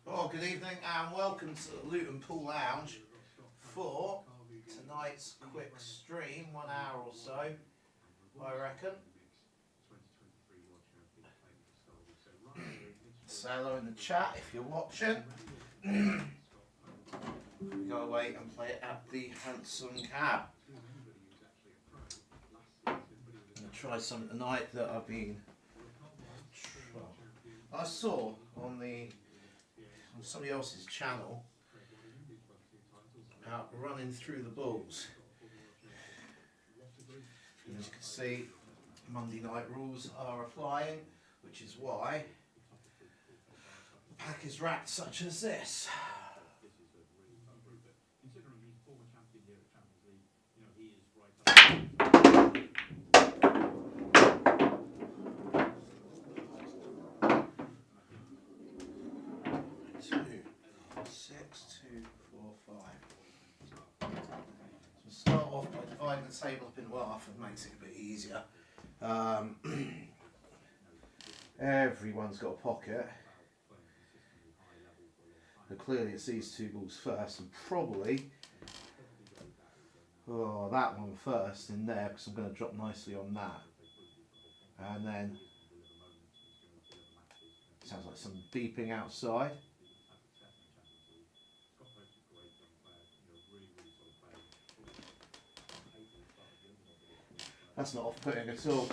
Oh, good evening and welcome to the Luton Pool Lounge for tonight's quick stream, 1 hour or so, I reckon. Say hello in the chat if you're watching. We go away and play it at the Handsome Cab. I'm going to try some tonight that I've been. I saw on somebody else's channel out running through the balls. And as you can see, Monday night rules are applying, which is why the pack is racked such as this. Start off by dividing the table up in half and makes it a bit easier. Everyone's got a pocket. So clearly it's these two balls first and probably that one first in there because I'm going to drop nicely on that. And then sounds like some beeping outside. That's not off-putting at all.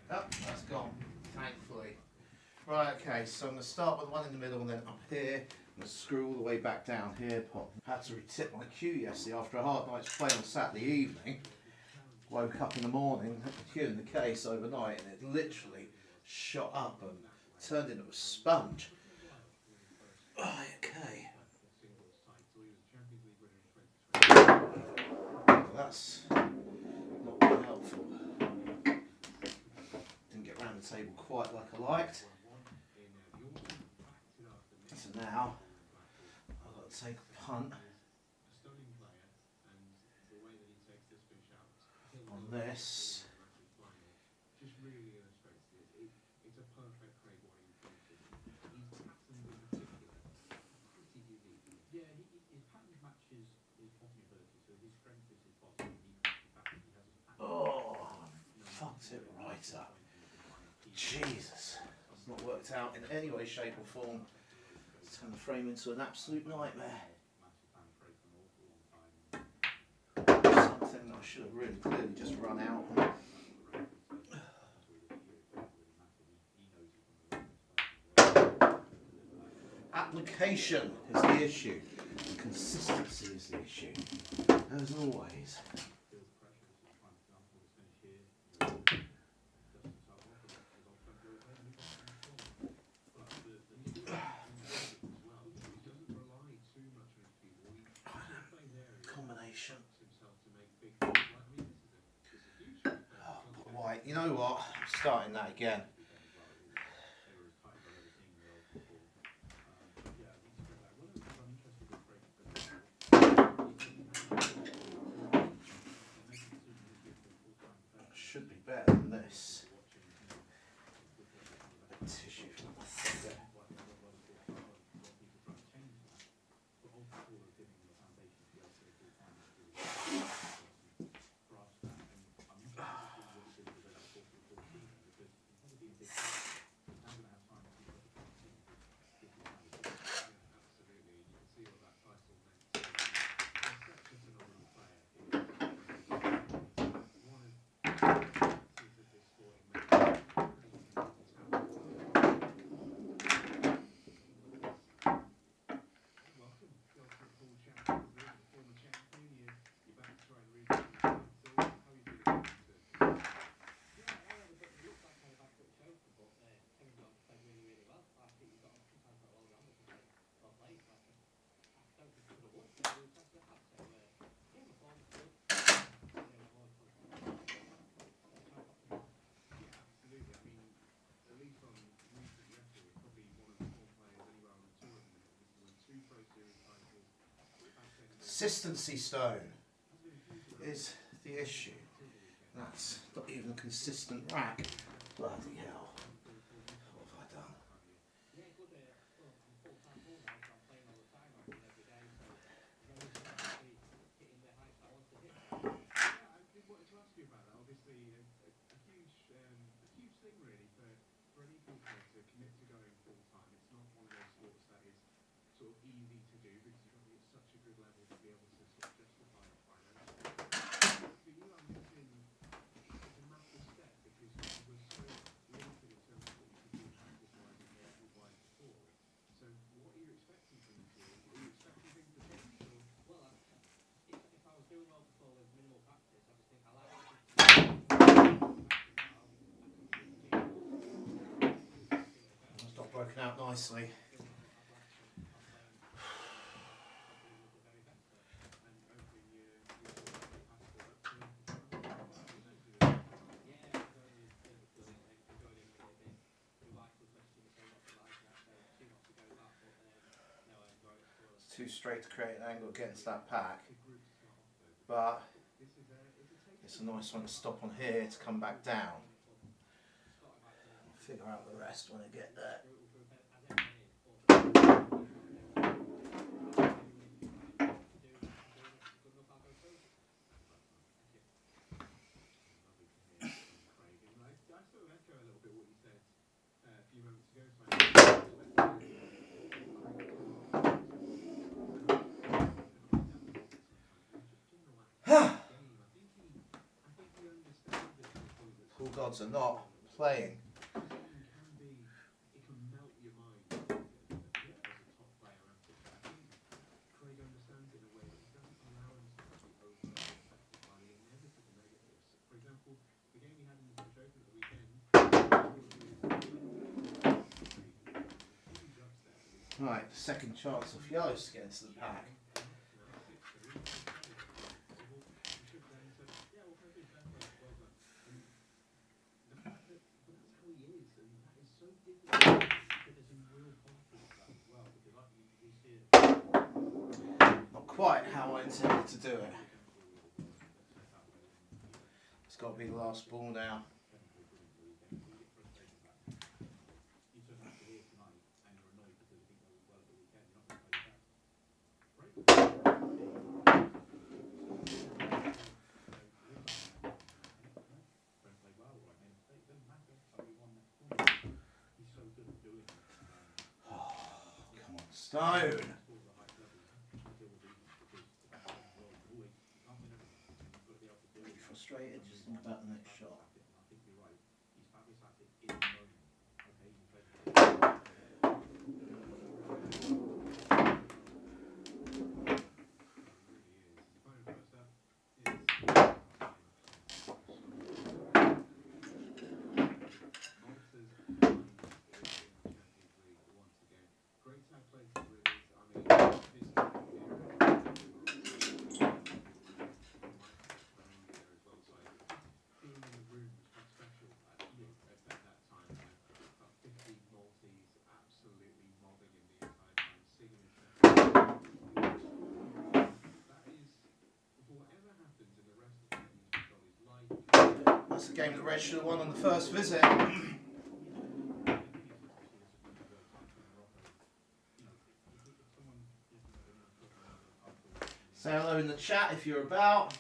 Oh, that's gone, thankfully. Right, okay, so I'm going to start with the one in the middle and then up here. I'm going to screw all the way back down here. Had to retip my cue yesterday after a hard night's play on Saturday evening. Woke up in the morning, had the cue in the case overnight, and it literally shot up and turned into a sponge. Right, okay. Well, that's not been helpful. Didn't get round the table quite like I liked. So now I've got to take a punt on this. Oh, fucked it right up. Jesus. It's not worked out in any way, shape or form. It's turned the frame into an absolute nightmare. Something that I should have really clearly just run out on. Application is the issue. And consistency is the issue. As always. Combination. Oh, white. You know what? I'm starting that again. Should be better than this. Tissue from the thicker. consistency stone is the issue. That's not even a consistent rack. Bloody hell. What have I done? It's not broken out nicely. It's too straight to create an angle against that pack, but it's a nice one to stop on here to come back down. I'll figure out the rest when I get there. Full gods are not playing. Right, second chance of Yost to get into the pack. Not quite how I intended to do it. It's got to be the last ball now. Stone. Really frustrated, just think about the next shot. That's a game the Reds should have won on the first visit. Say hello in the chat if you're about.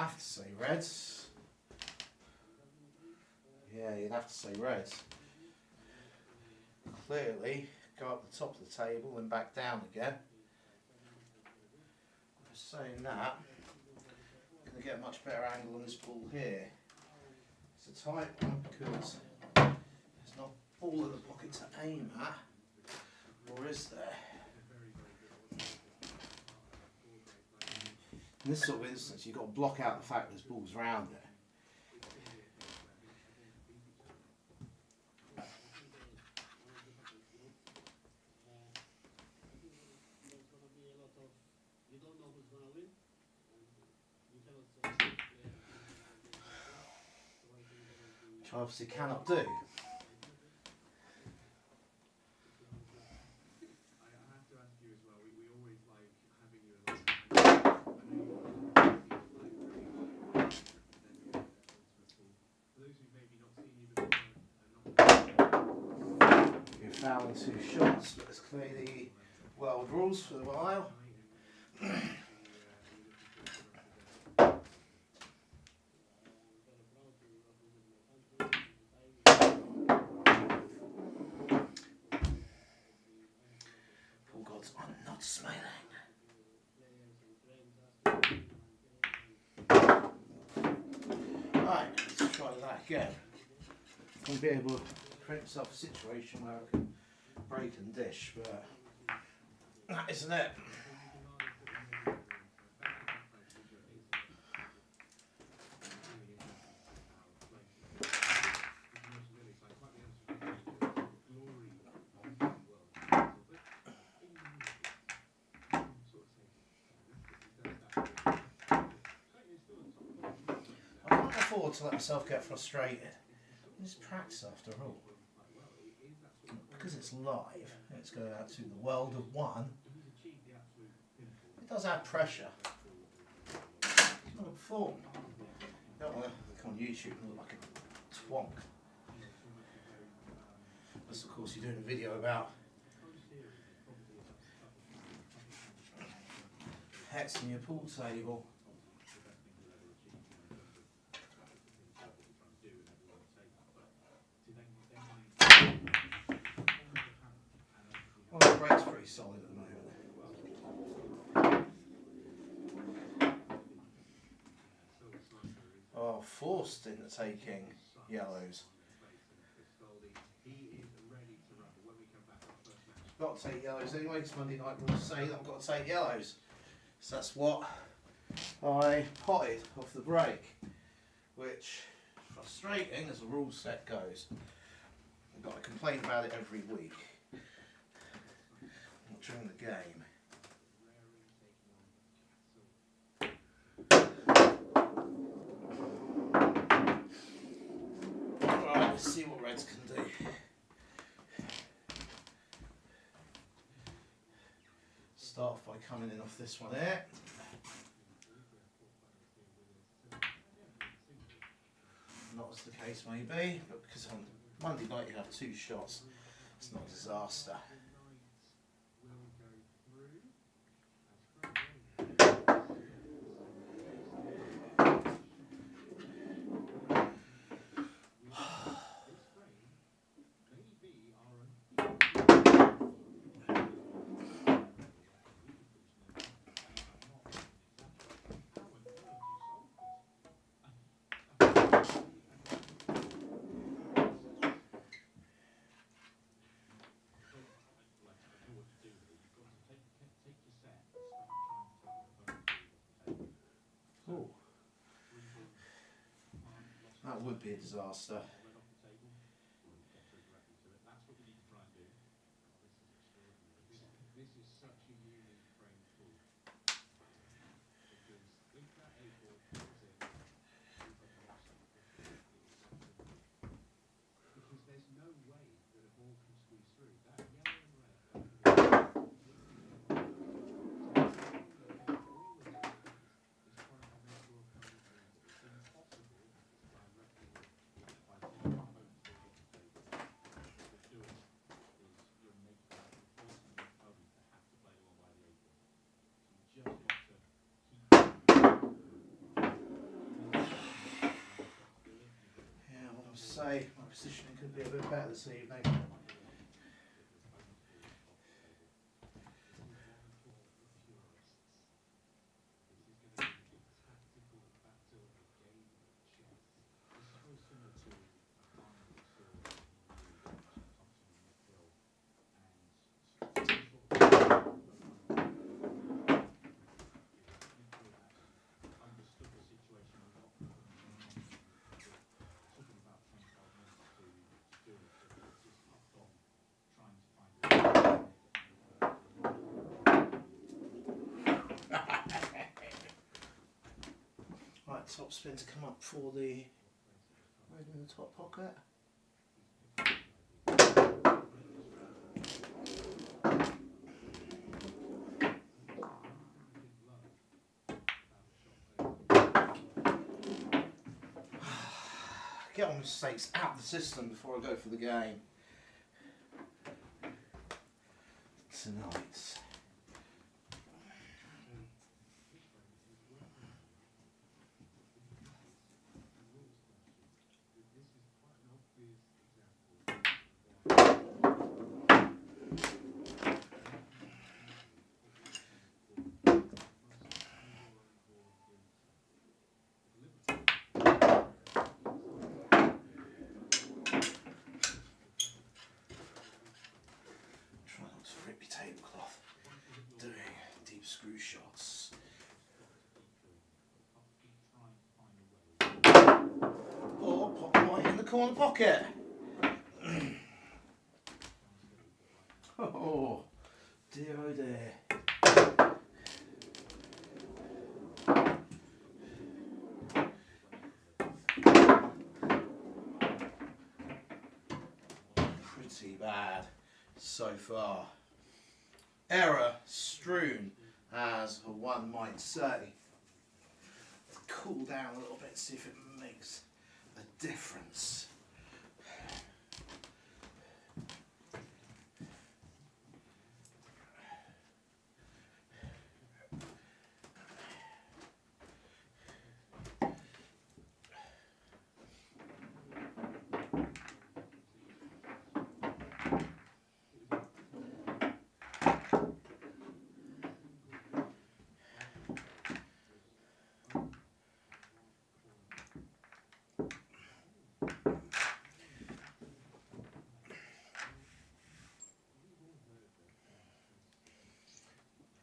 have to say reds. Yeah, you'd have to say reds. Clearly, go up the top of the table and back down again. Just saying that, I'm going to get a much better angle on this ball here. It's a tight one because there's not all of the pocket to aim at, or is there? In this sort of instance, you've got to block out the fact there's balls around it. Which I obviously cannot do. You're fouling 2 shots, but let's clear the world rules for a while. Oh God, I'm not smiling. Right, let's try that again. I'll be able to create myself a situation where I can break and dish, but that isn't it. I can't afford to let myself get frustrated. It's practice after all. Because it's live, it's going out to the world of one. It does add pressure. It's not a perform. You don't want to come on YouTube and look like a twonk. Unless of course you're doing a video about hexing your pool table. Well, the brake's pretty solid at the moment. Oh, forced into taking yellows. Got to take yellows anyway, because Monday night rules say that I've got to take yellows. So that's what I potted off the break, which is frustrating as the rule set goes. I've got to complain about it every week. Not during the game. Alright, let's see what reds can do. Start off by coming in off this one here. Not as the case may be, but because on Monday night you have 2 shots, it's not a disaster. Oh, that would be a disaster. say my positioning could be a bit better this evening. Right, top spin to come up for the red in the top pocket. Get all mistakes out of the system before I go for the game. Tonight. Try not to rip your tablecloth doing deep screw shots. Or pop them right in the corner pocket. Oh dear, oh dear. Pretty bad so far. Error strewn, as one might say. Cool down a little bit, see if it makes a difference.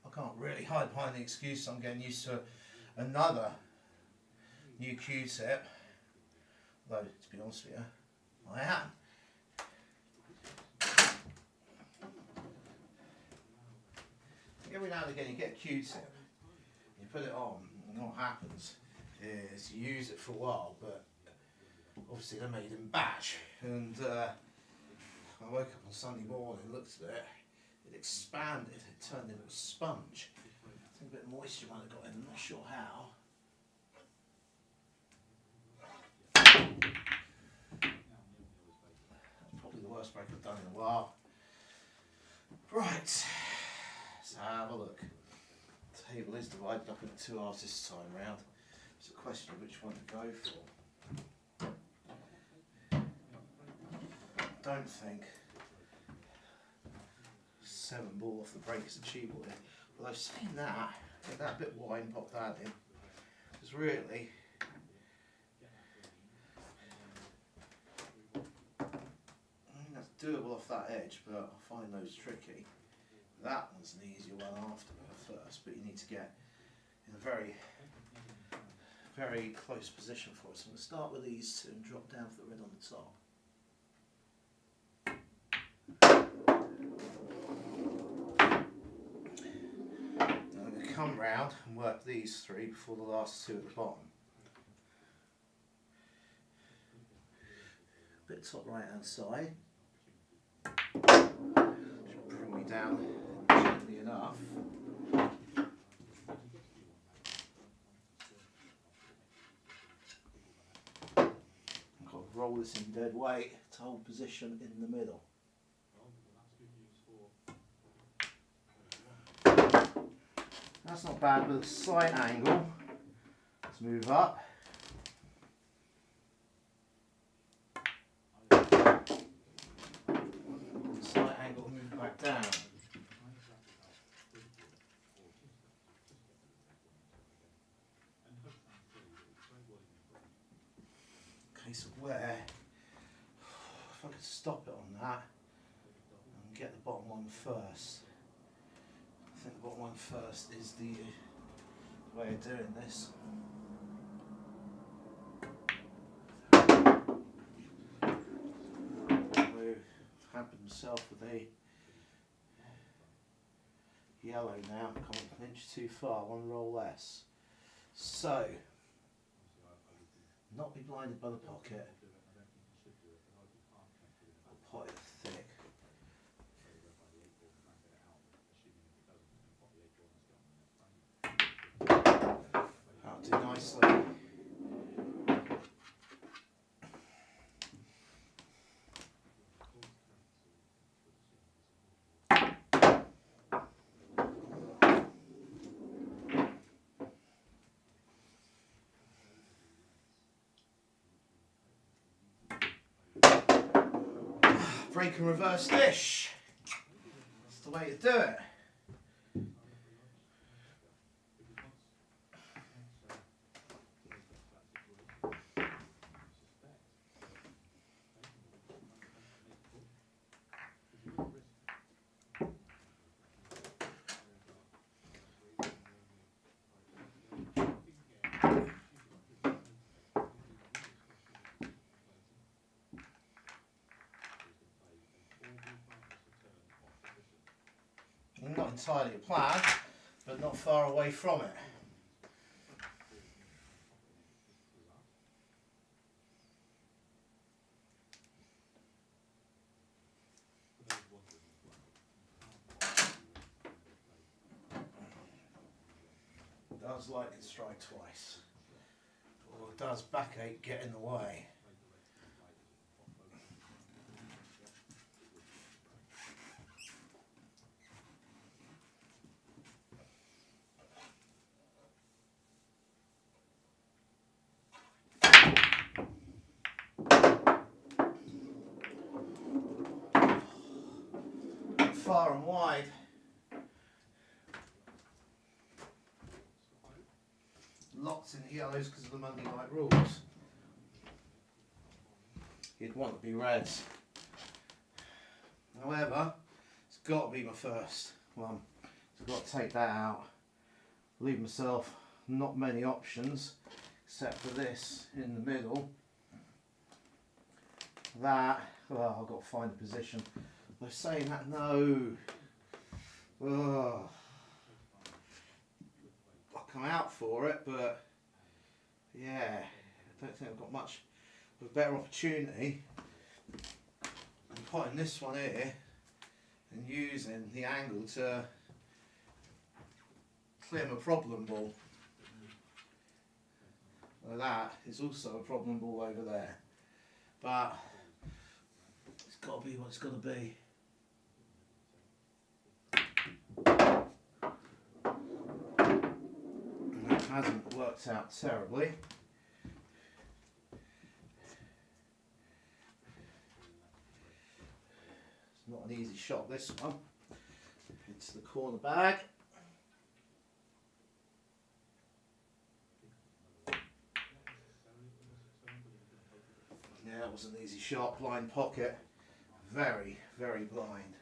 I can't really hide behind the excuse I'm getting used to another new Q-tip, though to be honest with you, I am. Every now and again you get a Q-tip, you put it on, and what happens is you use it for a while, but obviously they're made in batch, and I woke up on Sunday morning, looked at it, it expanded, it turned into a sponge. I think a bit of moisture might have got in, I'm not sure how. That's probably the worst break I've done in a while. Right, let's have a look. The table is divided up into two halves this time round. It's a question of which one to go for. Don't think 7 ball off the break is achievable here. Although saying that, get that bit wide and pop that in. Because really, that's doable off that edge, but I find those tricky. That one's an easier one after first, but you need to get in a very, very close position for it. So I'm going to start with these two and drop down for the red on the top. Come round and work these 3 before the last 2 at the bottom. Bit top right hand side. Should bring me down gently enough. I've got to roll this in dead weight to hold position in the middle. That's not bad with a slight angle. Let's move up. case of where, if I could stop it on that and get the bottom one first. I think the bottom one first is the way of doing this. I've hampered myself with a yellow now, come an inch too far, one roll less. So, not be blinded by the pocket. I'll pot it thick. That'll do nicely. Break and reverse dish. That's the way to do it. Not entirely a plan, but not far away from it. It does lightning strike twice, or does backache get in the way? Far and wide. Lots in the yellows because of the Monday night rules. You'd want to be reds. However, it's got to be my first one. So I've got to take that out. Leave myself not many options except for this in the middle. That, well, I've got to find a position. They're saying that, no. Oh. I'll come out for it, but yeah, I don't think I've got much of a better opportunity than putting this one here and using the angle to clear my problem ball. Well, that is also a problem ball over there, but it's got to be what it's got to be. Hasn't worked out terribly. It's not an easy shot, this one. It's the corner bag. Yeah, it was an easy shot. Blind pocket. Very, very blind.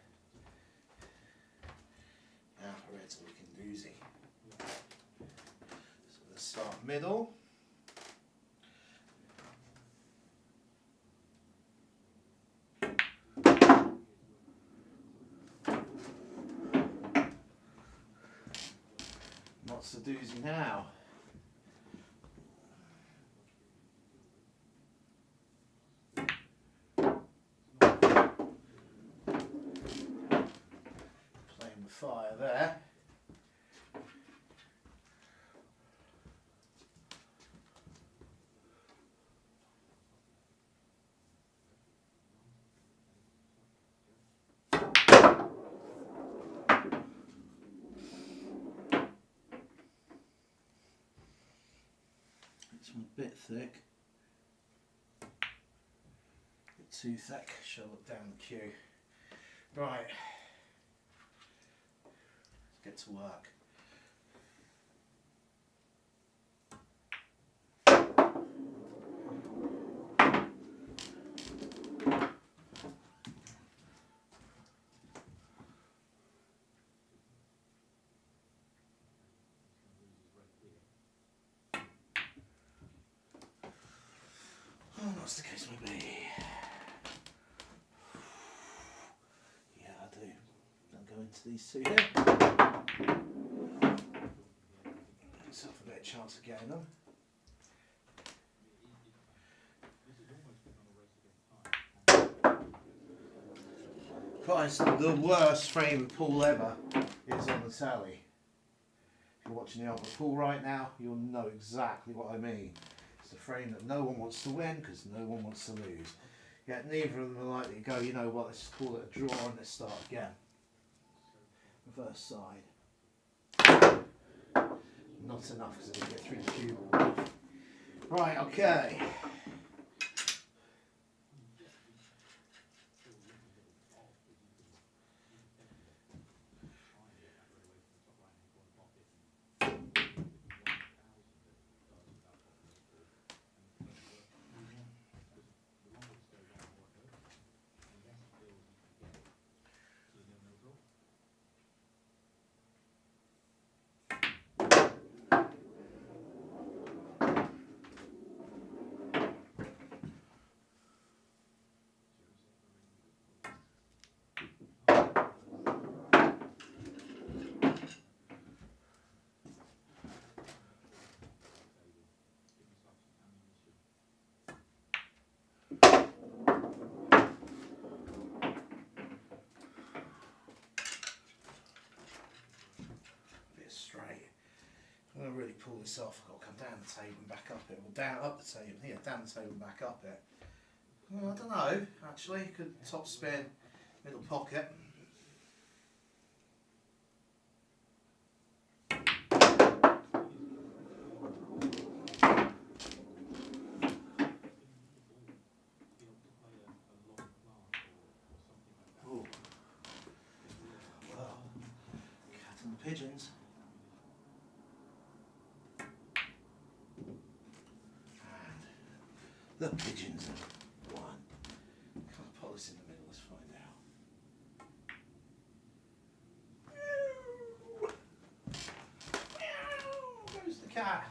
Now the red's looking doozy. Start middle. What's the doozy now? Playing with fire there. It's a bit thick, a bit too thick. Shall look down the cue. Right, let's get to work. as the case may be. Yeah, I do. I'll go into these two here. Let's have a bit of chance of getting them. Christ, the worst frame of pool ever is on the tally. If you're watching the Albert Pool right now, you'll know exactly what I mean. It's the frame that no one wants to win because no one wants to lose. Yet neither of them are likely to go, you know what, let's call it a draw and let's start again. Reverse side. Not enough because I didn't get through the cue ball. Right, okay. Straight. I'm going to really pull this off. I've got to come down the table and back up it. Well, down up the table here, down the table and back up it. Well, I don't know, actually. Could top spin, middle pocket. Ooh. Well, cat and the pigeons. The pigeons have won. Can't put this in the middle, let's find out. Where's the cat?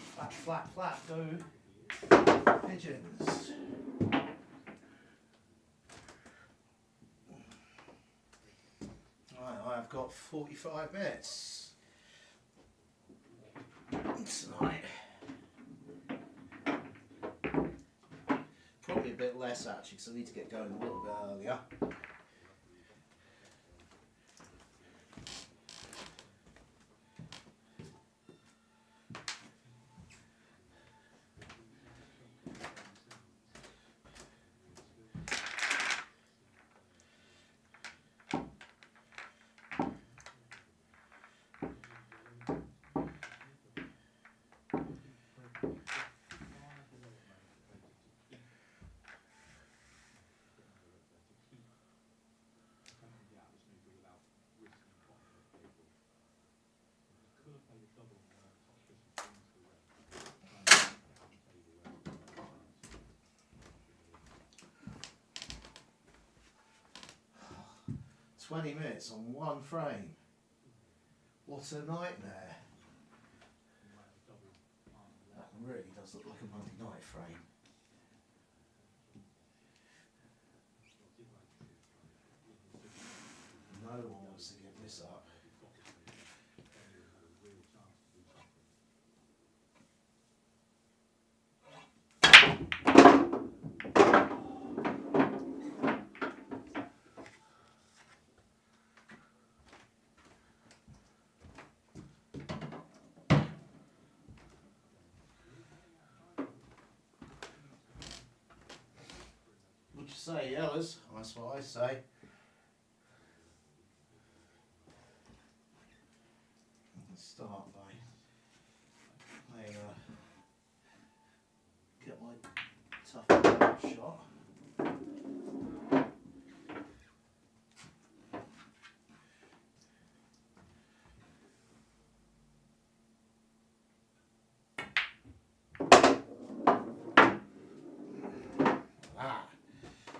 Flat, flat, flat, go pigeons. Right, I've got 45 minutes. Tonight. Probably a bit less actually, because I need to get going a little bit earlier. "20 minutes on one frame. What a nightmare." That really does look like a Monday night frame. No one wants to give this up. What'd you say, Yellers? That's what I say. Let's start by playing get my tough shot.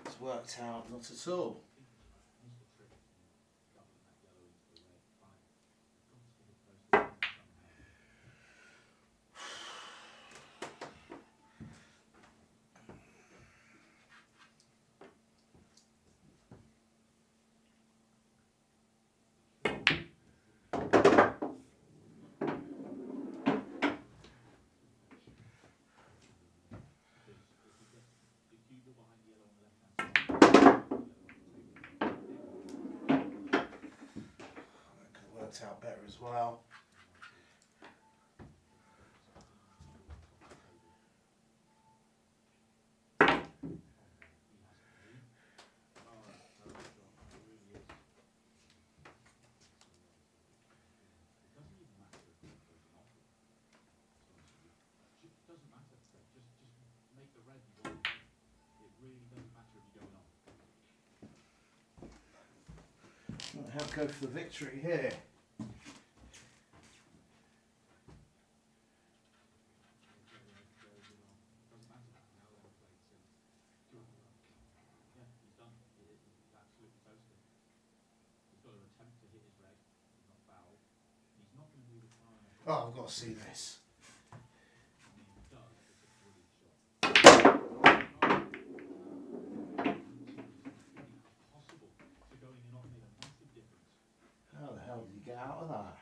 It's worked out not at all. as well. I'll go for the victory here. Oh, I've got to see this. How the hell did he get out of that?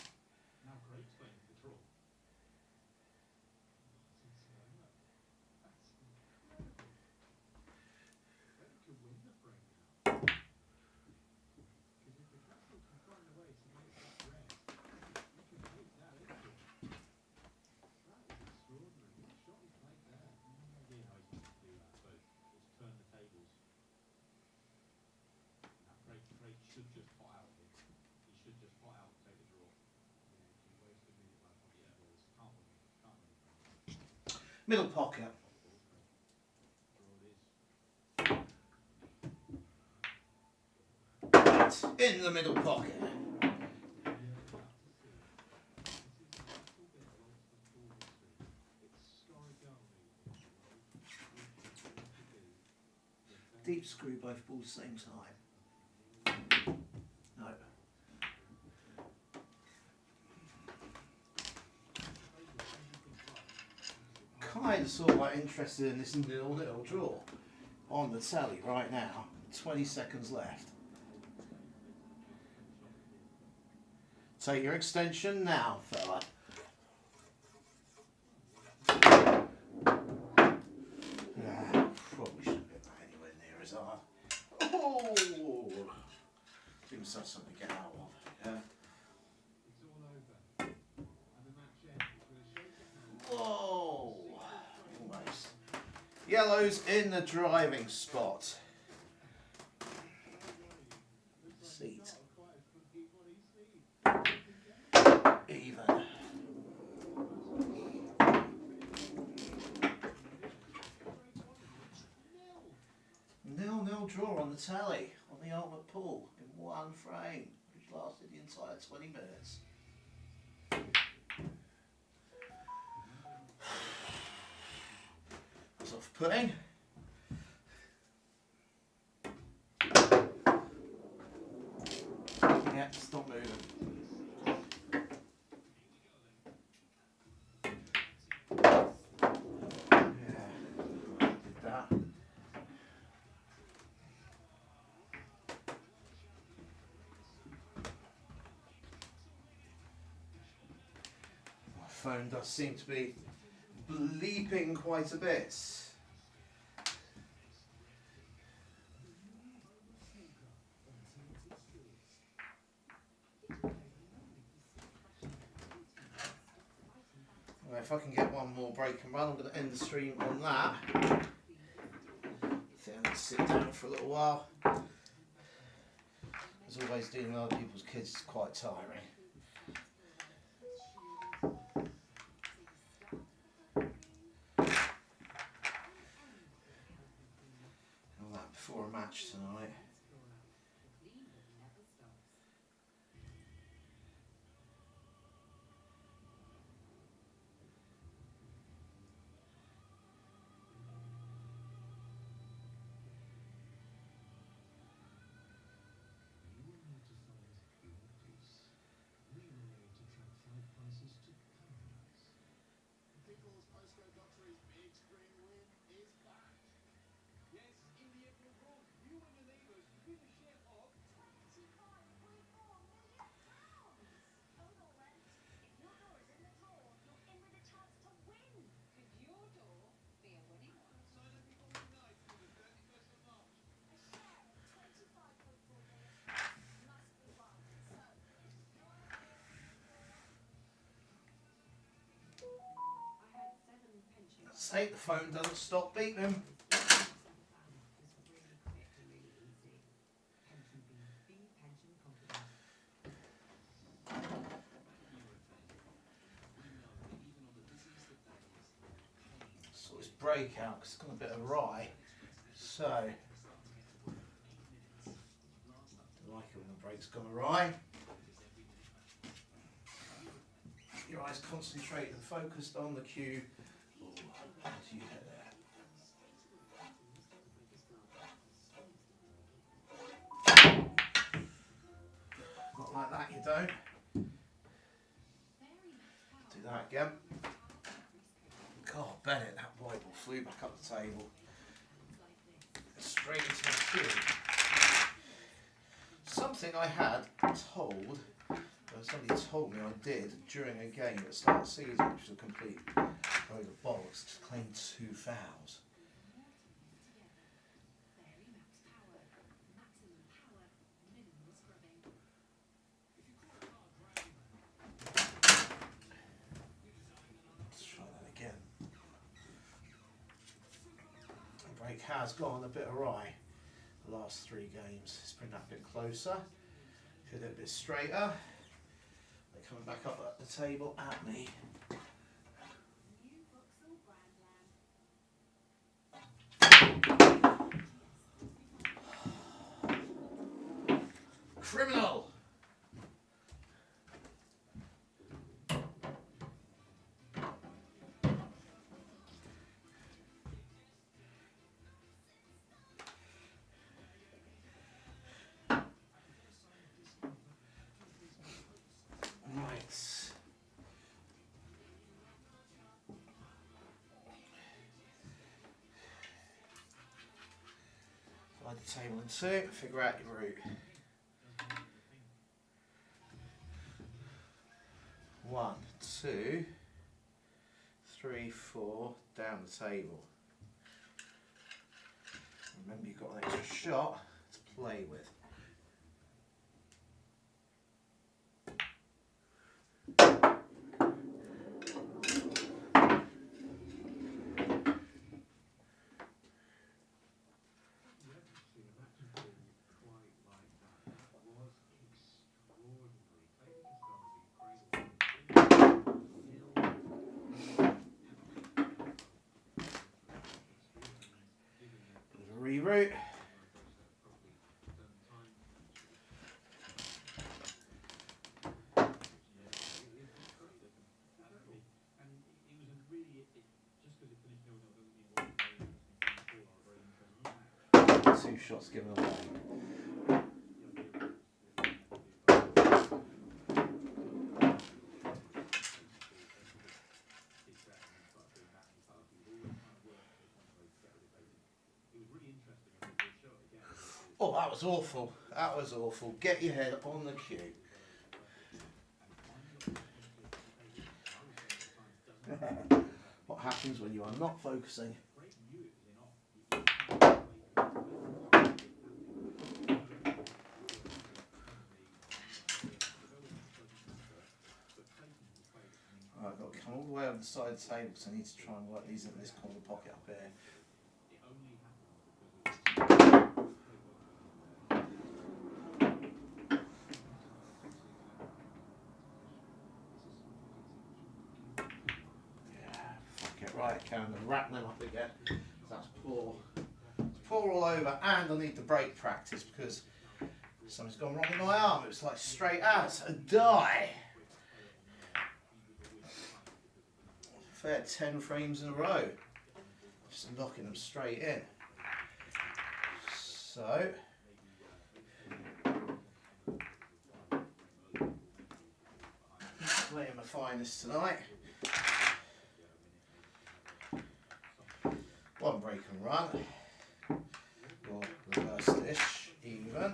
Middle pocket. In the middle pocket. Deep screw both balls at the same time. No. Kind of sort of like interested in this little draw on the telly right now. 20 seconds left. Take your extension now, fella. Yeah, probably shouldn't have been anywhere near as hard. Oh! Give himself something to get out of. Yeah. Whoa! Almost. Yellow's in the driving spot. Seat. Even. Nil-nil draw on the tally on the ultimate pool in one frame, which lasted the entire 20 minutes. That's off-putting. Yeah, stop moving. Phone does seem to be bleeping quite a bit. Well, if I can get one more break and run, I'm going to end the stream on that. I think I'm going to sit down for a little while. As always, dealing with other people's kids is quite tiring. Before a match tonight. Say the phone doesn't stop beeping. Sort this brake out because it's got a bit of rye. So, don't like it when the brake's gone awry. Your eyes concentrated and focused on the cue. Ooh, how do you hit there? Not like that, you don't. Do that again. God, Bennett, that Bible flew back up the table. Straight into my cue. Something I had told, somebody told me I did during a game at the start of the season, which was a complete load of bollocks, to claim 2 fouls. Let's try that again. The break has gone a bit awry the last 3 games. Let's bring that a bit closer. Hit it a bit straighter. They're coming back up at the table at me. Criminal! Right. Divide the table in 2, figure out your route. 1, 2, 3, 4, down the table. Remember, you've got an extra shot to play with. Reroute. Two shots given away. Oh, that was awful. That was awful. Get your head on the cue. What happens when you are not focusing? I've got to come all the way on the side of the table because I need to try and work these in this corner pocket up here. Right, okay, I'm going to wrap them up again. That's poor. It's poor all over, and I need the brake practice because something's gone wrong with my arm. It was like straight out, a die. Fair 10 frames in a row. Just knocking them straight in. So, playing my finest tonight. One break and run, or reverse dish, even.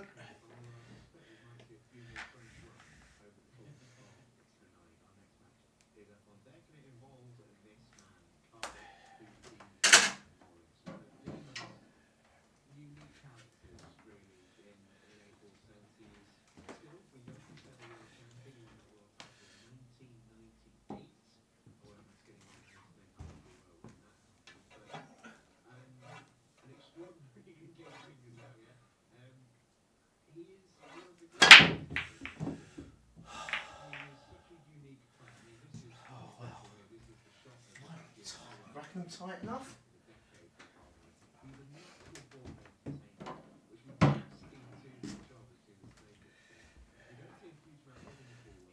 them tight enough.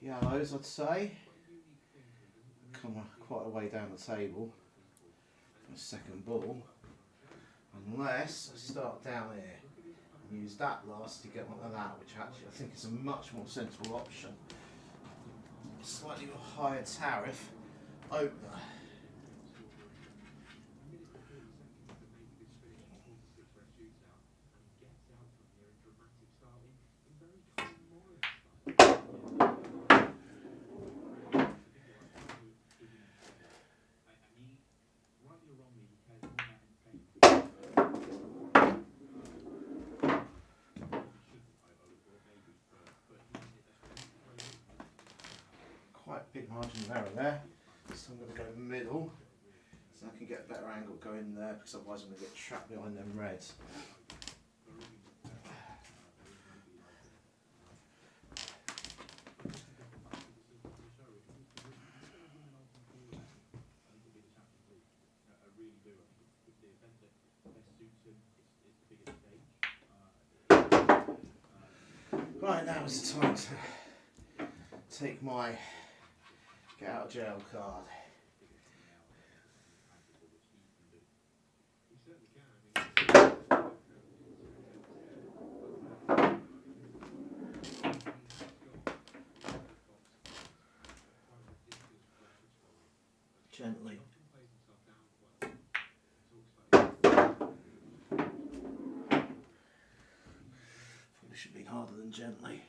Yellows, I'd say. Come quite a way down the table. A second ball. Unless I start down here and use that last to get onto that, which actually I think is a much more sensible option. Slightly higher tariff opener. Quite a big margin of error there, so I'm going to go middle so I can get a better angle going there, because otherwise I'm going to get trapped behind them reds. Right, now is the time to take my get out of jail card. Gently. Probably should be harder than gently.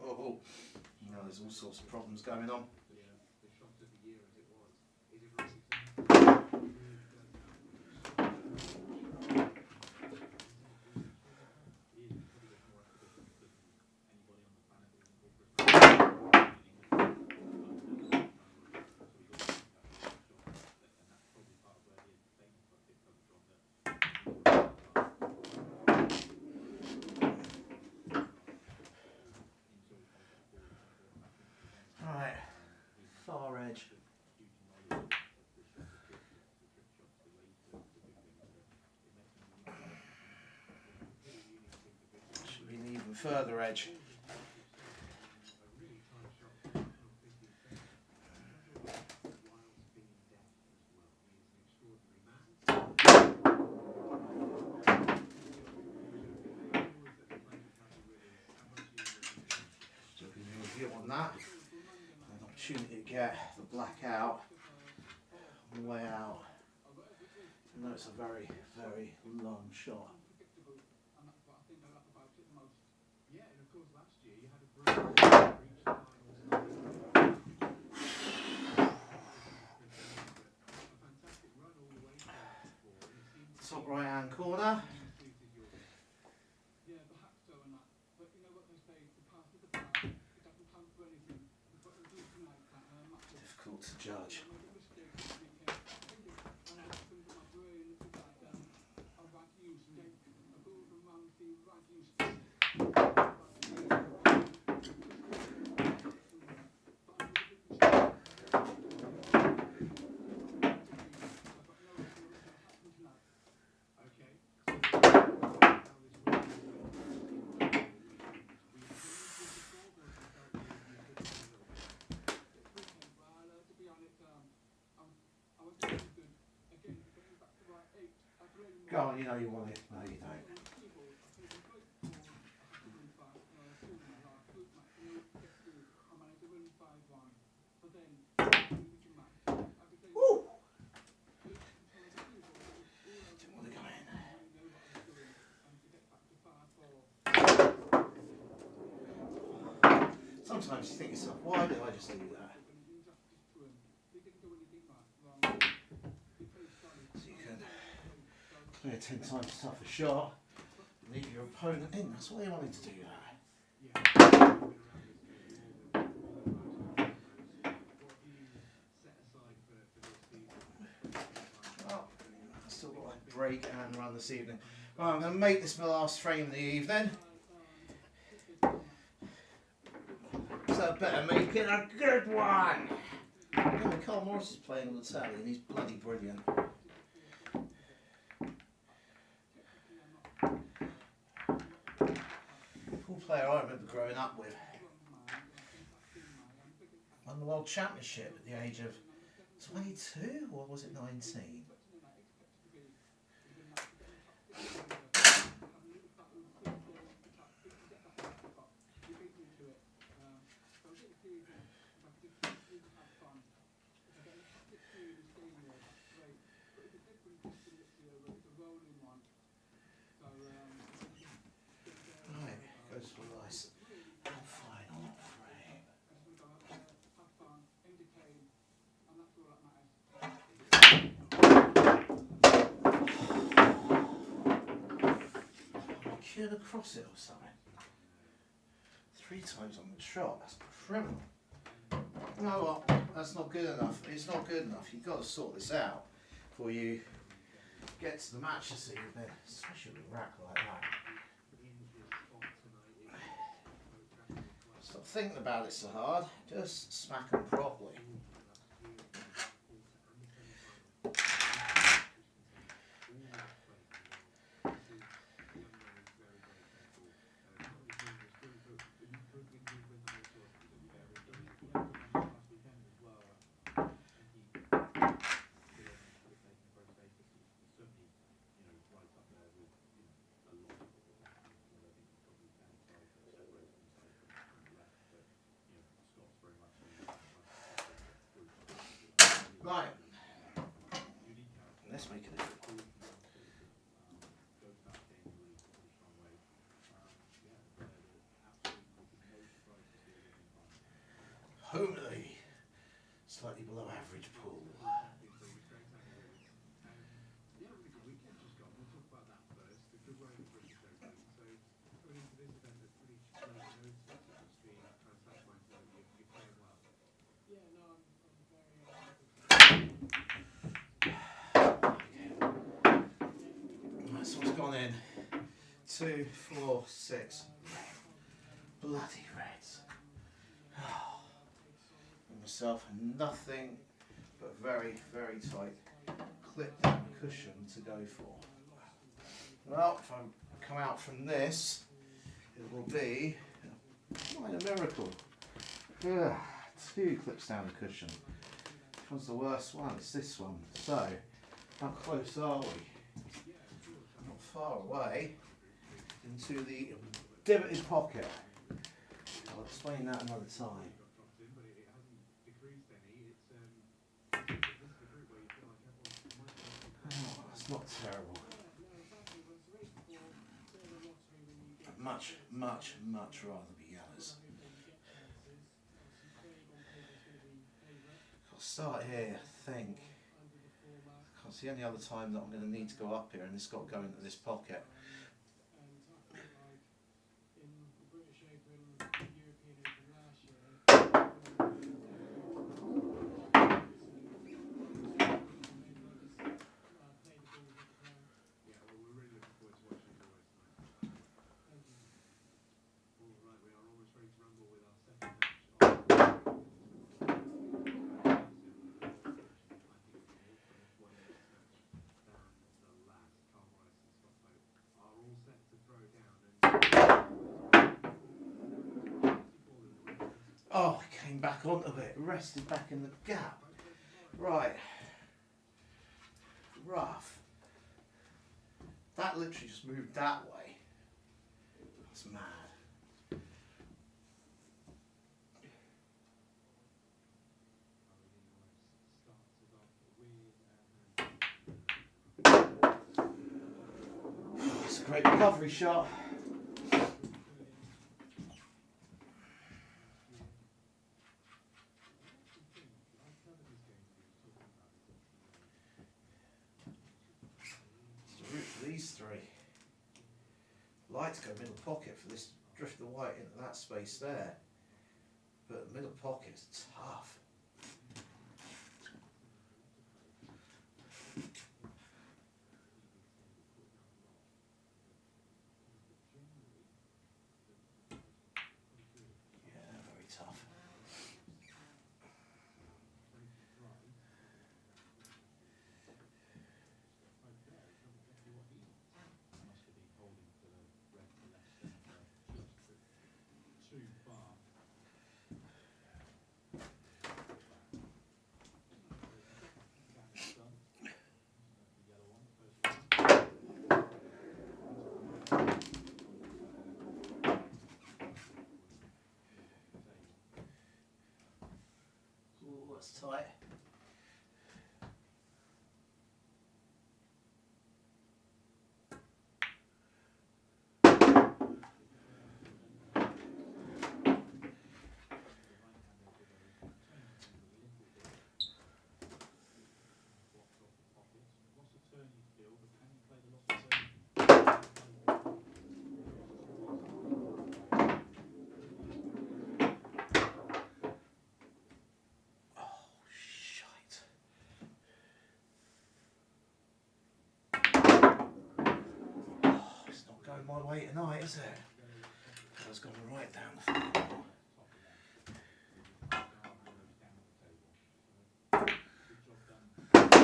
Oh, you know, there's all sorts of problems going on. Right, far edge. Should be an even further edge. So if you can review on that, an opportunity to get the black out on the way out. I know it's a very, very long shot. Top right hand corner. Difficult to judge. Go on, you know you want it. No, you don't. Woo! Didn't want to go in. Sometimes you think to yourself, why did I just do that? So you can clear 10 times tougher shot, leave your opponent in. That's why you wanted to do that. Well, I've still got a break and run this evening. Right, I'm going to make this my last frame of the evening. better make it a good one. No, Carl Morris is playing on the telly and he's bloody brilliant. Pool player I remember growing up with. Won the World Championship at the age of 22, or was it 19? Right, goes for nice final frame. Could across it or something. 3 times on the shot, that's criminal. No, well, that's not good enough. It's not good enough. You've got to sort this out before you get to the match this evening, especially with a rack like that. Stop thinking about it so hard, just smack them properly. Right, let's make it a good one. Homely, slightly below average pool. So what's gone in? 2, 4, 6. Bloody reds. Myself nothing but very, very tight clip down cushion to go for. Well, if I come out from this, it will be quite a miracle. 2 clips down the cushion. Which one's the worst one? It's this one. So, how close are we? Not far away into the divoted pocket. I'll explain that another time. Oh, that's not terrible. Much, much, much rather be yellows. I'll start here, I think. It's the only other time that I'm going to need to go up here, and it's got to go into this pocket. Oh, I came back onto it, rested back in the gap. Right. Rough. That literally just moved that way. That's mad. It's a great recovery shot. These 3. Lights go middle pocket for this drift of white into that space there. But middle pocket's tough. Yeah, very tough. that's tight. Going my way tonight, is it? It's gone right down the floor.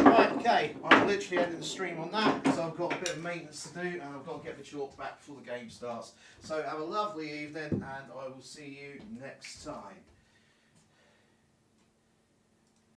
Right, okay, I'm literally ending the stream on that because I've got a bit of maintenance to do and I've got to get the chalk back before the game starts. So have a lovely evening and I will see you next time.